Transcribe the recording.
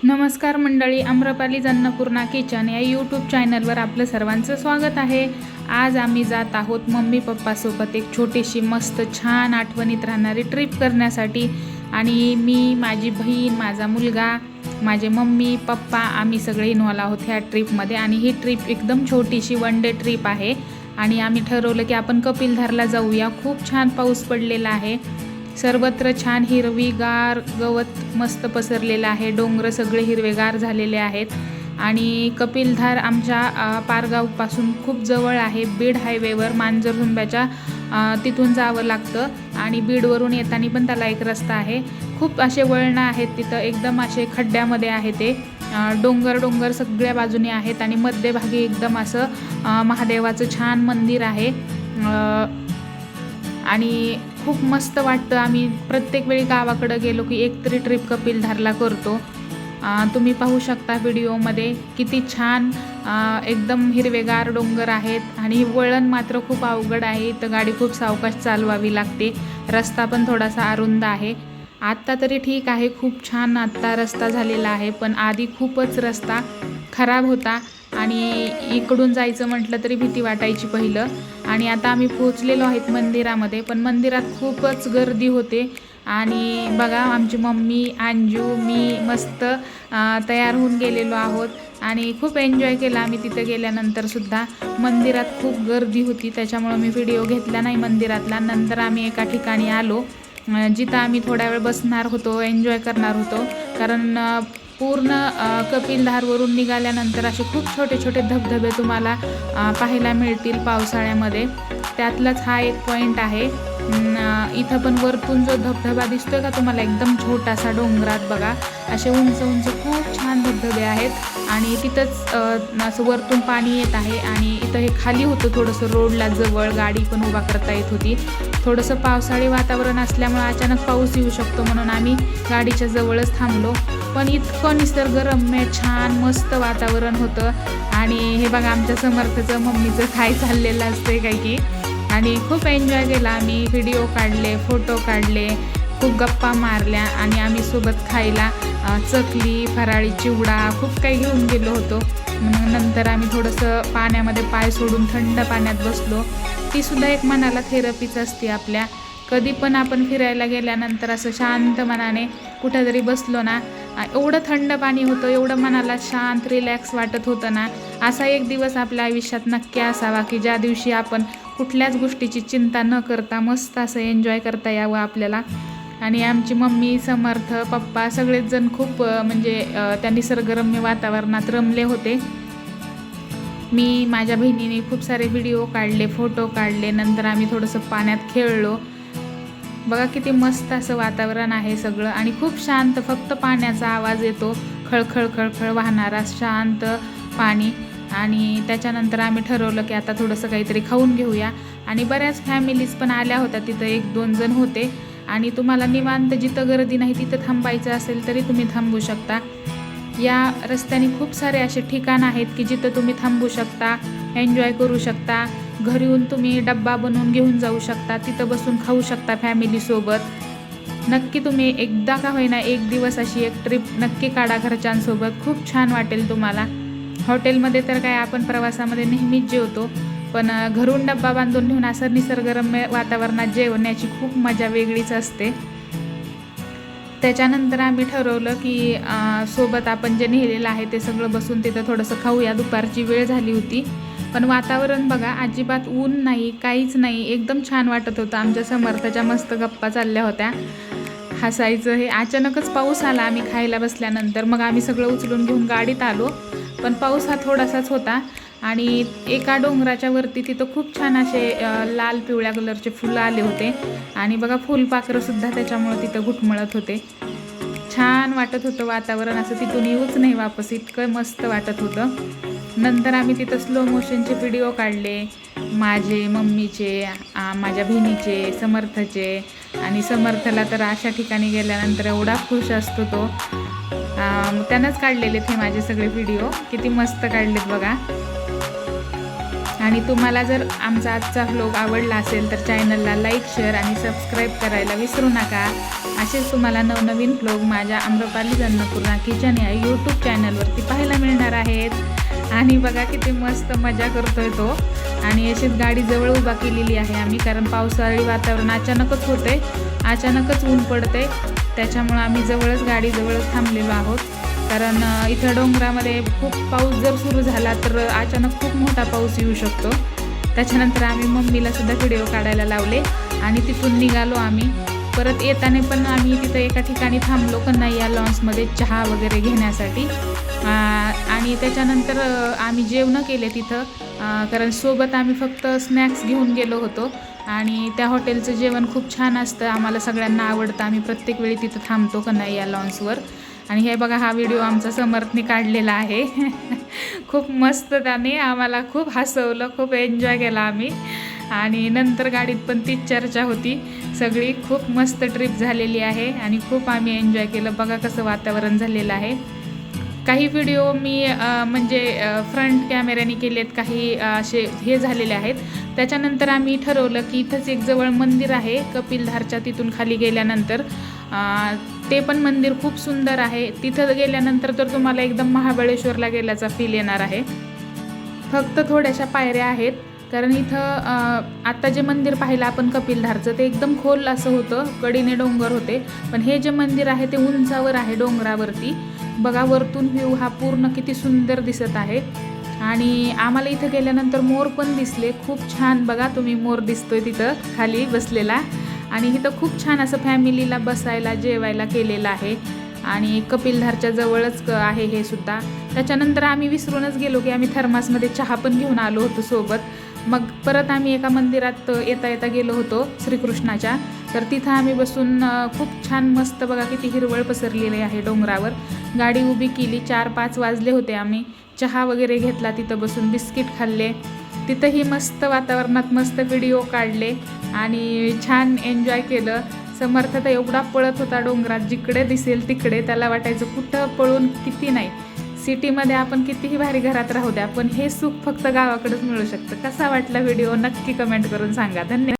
नमस्कार मंडळी, आम्रपाली अन्नपूर्णा किचन या यूट्यूब चॅनलवर आपलं सर्वांचं स्वागत आहे। आज आम्ही जात आहोत मम्मी पप्पासोबत एक छोटीशी मस्त छान आठवणीत राहणारी ट्रिप करण्यासाठी। आणि मी, माझी बहीण, माझा मुलगा, माझे मम्मी पप्पा आम्ही सगळे इन्व्हॉल्व आहोत ह्या ट्रिपमध्ये। आणि ही ट्रिप एकदम छोटीशी वन डे ट्रिप आहे आणि आम्ही ठरवलं की आपण कपिलधारला जाऊया। खूप छान पाऊस पडलेला आहे, सर्वत्र छान हिरवीगार गवत मस्त पसरलेलं आहे, डोंगर सगळे हिरवेगार झालेले आहेत। आणि कपिलधार आमच्या पारगावपासून खूप जवळ आहे। बीड हायवेवर मांजरसुंब्याच्या तिथून जावं लागतं आणि बीडवरून येताना पण त्याला एक रस्ता आहे। खूप असे वळणं आहेत तिथं, एकदम असे खड्ड्यामध्ये आहे ते। डोंगर सगळ्या बाजूने आहेत आणि मध्यभागी एकदम असं महादेवाचं छान मंदिर आहे आणि खूप मस्त वाटतं। आम्ही प्रत्येक वेळी गावाकडे गेलो की एक तरी ट्रिप कपिलधारला करतो। तुम्ही पाहू शकता व्हिडिओमध्ये किती छान एकदम हिरवेगार डोंगर आहेत आणि वळण मात्र खूप अवघड आहे। इथं गाडी खूप सावकाश चालवावी लागते, रस्ता पण थोडासा अरुंद आहे। आत्ता तरी ठीक आहे, खूप छान आत्ता रस्ता झालेला आहे, पण आधी खूपच रस्ता खराब होता आणि इकडून जायचं म्हटलं तरी भीती वाटायची पहिलं। आणि आता आम्ही पोहोचलेलो आहेत मंदिरामध्ये, पण मंदिरात खूपच गर्दी होते। आणि बघा आमची मम्मी, अंजू, मी मस्त तयार होऊन गेलेलो आहोत आणि खूप एन्जॉय केला आम्ही तिथे गेल्यानंतरसुद्धा। मंदिरात खूप गर्दी होती त्याच्यामुळं मी व्हिडिओ घेतला नाही मंदिरातला। नंतर आम्ही एका ठिकाणी आलो जिथं आम्ही थोडा वेळ बसणार होतो, एन्जॉय करणार होतो, कारण पूर्ण कपिलधारवरून निघाल्यानंतर असे खूप छोटे छोटे धबधबे तुम्हाला पाहायला मिळतील पावसाळ्यामध्ये। त्यातलाच हा एक पॉईंट आहे। इथं पण वरतून जो धबधबा दिसतोय का तुम्हाला, एकदम छोटासा डोंगरात बघा असे उंच उंच खूप छान धबधबे आहेत आणि तिथंच असं वरतून पाणी येत आहे। आणि इथं हे खाली होतं थोडंसं रोडला जवळ, गाडी पण उभा करता येत होती। थोडंसं पावसाळी वातावरण असल्यामुळे अचानक पाऊस येऊ शकतो म्हणून आम्ही गाडीच्या जवळच थांबलो, पण इतकं निसर्गरम्य छान मस्त वातावरण होतं। आणि हे बघा आमच्या समर्थचं मम्मीचं काय चाललेलं असते काय की, आणि खूप एन्जॉय केला आम्ही, व्हिडिओ काढले, फोटो काढले, खूप गप्पा मारल्या आणि आम्ही सोबत खायला चकली, फराळी चिवडा खूप काही घेऊन गेलो होतो। नंतर आम्ही थोडंसं पाण्यामध्ये पाय सोडून थंड पाण्यात बसलो। तीसुद्धा एक मनाला थेरपीच असते आपल्या। कधी पण आपण फिरायला गेल्यानंतर असं शांत मनाने कुठेतरी बसलो ना, एवढं थंड पाणी होतं, एवढं मनाला शांत रिलॅक्स वाटत होतं ना। असा एक दिवस आपल्या आयुष्यात नक्की असावा की ज्या दिवशी आपण कुठल्याच गोष्टीची चिंता न करता मस्त असं एन्जॉय करता यावं आपल्याला। आणि आमची मम्मी, समर्थ, पप्पा सगळेच जण खूप म्हणजे त्या निसर्गरम्य वातावरणात रमले होते। मी, माझ्या बहिणीने खूप सारे व्हिडिओ काढले, फोटो काढले। नंतर आम्ही थोडंसं पाण्यात खेळलो। बघा किती मस्त असं वातावरण आहे सगळं आणि खूप शांत, फक्त पाण्याचा आवाज येतो, खळखळ खळखळ वाहणारा शांत पाणी। आणि त्याच्यानंतर आम्ही ठरवलं की आता थोडंसं काहीतरी खाऊन घेऊया। आणि बऱ्याच फॅमिलीज पण आल्या होत्या, तिथं 1-2 जण होते। आणि तुम्हाला निवांत जिथं गर्दी नाही तिथं थांबायचं असेल तरी तुम्ही थांबू शकता। या रस्त्याने खूप सारे असे ठिकाण आहेत की जिथं तुम्ही थांबू शकता, एन्जॉय करू शकता। घरी येऊन तुम्ही डब्बा बनवून घेऊन जाऊ शकता, तिथं बसून खाऊ शकता फॅमिलीसोबत। नक्की तुम्ही एकदा का होईना एक दिवस अशी एक ट्रिप नक्की काढा घरच्यांसोबत, खूप छान वाटेल तुम्हाला। हॉटेलमध्ये तर काय आपण प्रवासामध्ये नेहमीच जेवतो, पण घरून डब्बा बांधून घेऊन असं निसर्गरम्य वातावरणात जेवण्याची खूप मजा वेगळीच असते। त्याच्यानंतर आम्ही ठरवलं की सोबत आपण जे नेलेलं आहे ते सगळं बसून तिथं थोडंसं खाऊया। दुपारची वेळ झाली होती, पण वातावरण बघा अजिबात ऊन नाही, काहीच नाही, एकदम छान वाटत होतं। आमच्या समर्थच्या मस्त गप्पा चालल्या होत्या, हसायचं हे। अचानकच पाऊस आला आम्ही खायला बसल्यानंतर, मग आम्ही सगळं उचलून घेऊन गाडीत आलो, पण पाऊस हा थोडासाच होता। आणि एका डोंगराच्या वरती तिथं खूप छान असे लाल पिवळ्या कलरचे फुलं आले होते आणि बघा फुलपाखरंसुद्धा त्याच्यामुळं तिथं घुटमळत होते। छान वाटत होतं वातावरण, असं तिथून येऊच नाही वापस, इतकं मस्त वाटत होतं। नंतर आम्ही तिथं स्लो मोशनचे व्हिडिओ काढले, माझे, मम्मीचे, माझ्या बहिणीचे, समर्थचे। आणि समर्थला तर अशा ठिकाणी गेल्यानंतर एवढा खुश असतो तो, त्यानंच काढलेले ते माझे सगळे व्हिडिओ, किती मस्त काढलेत बघा। आणि तुम्हाला जर आमचा आजचा व्लॉग आवडला असेल तर चॅनलला लाईक, शेअर आणि सबस्क्राईब करायला विसरू नका। असेच तुम्हाला नवनवीन व्लॉग माझ्या आम्रपाली अन्नपूर्णा किचन या यूट्यूब चॅनलवरती पाहायला मिळणार आहेत। आणि बघा किती मस्त मजा करतोय तो। आणि अशीच गाडी जवळ उभा केलेली आहे आम्ही, कारण पावसाळी वातावरण अचानकच होते, अचानकच ऊन पडते, त्याच्यामुळे आम्ही गाडी जवळच थांबलेलो आहोत। कारण इथं डोंगरामध्ये खूप पाऊस जर सुरू झाला तर अचानक खूप मोठा पाऊस येऊ शकतो। त्याच्यानंतर आम्ही मम्मीला सुद्धा व्हिडिओ काढायला लावले आणि तिथून निघालो आम्ही। परत येताना पण आम्ही तिथं एका ठिकाणी थांबलो कन्हैया लॉन्समध्ये चहा वगैरे घेण्यासाठी। आणि त्याच्यानंतर आम्ही जेवण केले तिथं, कारण सोबत आम्ही फक्त स्नॅक्स घेऊन गेलो होतो। आणि त्या हॉटेलचं जेवण खूप छान असतं, आम्हाला सगळ्यांना आवडतं, आम्ही प्रत्येक वेळी तिथं थांबतो कन्हैया लॉन्सवर। आणि हे बघा हा व्हिडिओ आमचा समर्थने काढलेला आहे। खूप मस्त त्याने आम्हाला खूप हसवलं, खूप एन्जॉय केला आम्ही। आणि नंतर गाडीत पण तीच चर्चा होती सगळी। खूप मस्त ट्रिप झालेली आहे आणि खूप आम्ही एन्जॉय केलं। बघा कसं वातावरण झालेलं आहे। काही व्हिडिओ मी म्हणजे फ्रंट कॅमेऱ्याने केलेत, काही असे हे झालेले आहेत। त्याच्यानंतर आम्ही ठरवलं की इथंच एक जवळ मंदिर आहे कपिलधारच्या, तिथून खाली गेल्यानंतर ते पण मंदिर खूप सुंदर आहे। तिथं गेल्यानंतर तर तुम्हाला एकदम महाबळेश्वरला गेल्याचा फील येणार आहे। फक्त थोड्याशा पायऱ्या आहेत, कारण इथं आता जे मंदिर पाहिलं आपण कपिलधारचं ते एकदम खोल असं होतं, कडेने डोंगर होते, पण हे जे मंदिर आहे ते उंचावर आहे डोंगरावरती। बघा वरतून व्ह्यू हा पूर्ण किती सुंदर दिसत आहे। आणि आम्हाला इथं गेल्यानंतर मोर पण दिसले, खूप छान। बघा तुम्ही मोर दिसतोय तिथं खाली बसलेला। आणि इथं खूप छान असं फॅमिलीला बसायला जेवायला केलेलं आहे आणि कपिलधारच्या जवळच आहे हे सुद्धा। त्याच्यानंतर आम्ही विसरूनच गेलो की आम्ही थर्मासमध्ये चहा पण घेऊन आलो होतो सोबत। मग परत आम्ही एका मंदिरात येता येता गेलो होतो श्रीकृष्णाच्या, तर तिथं आम्ही बसून खूप छान मस्त बघा किती हिरवळ पसरलेली आहे डोंगरावर। गाडी उभी केली, 4-5 वाजले होते, आम्ही चहा वगैरे घेतला, तिथं बसून बिस्किट खाल्ले, तिथंही मस्त वातावरणात मस्त व्हिडिओ काढले आणि छान एन्जॉय केलं। समर्थ तर एवढा पळत होता डोंगरात, जिकडे दिसेल तिकडे त्याला वाटायचं कुठं पळून किती नाही। सिटीमध्ये आपण कितीही भारी घरात राहू द्या, पण हे सुख फक्त गावाकडेच मिळू शकतं। कसा वाटला व्हिडिओ नक्की कमेंट करून सांगा। धन्यवाद।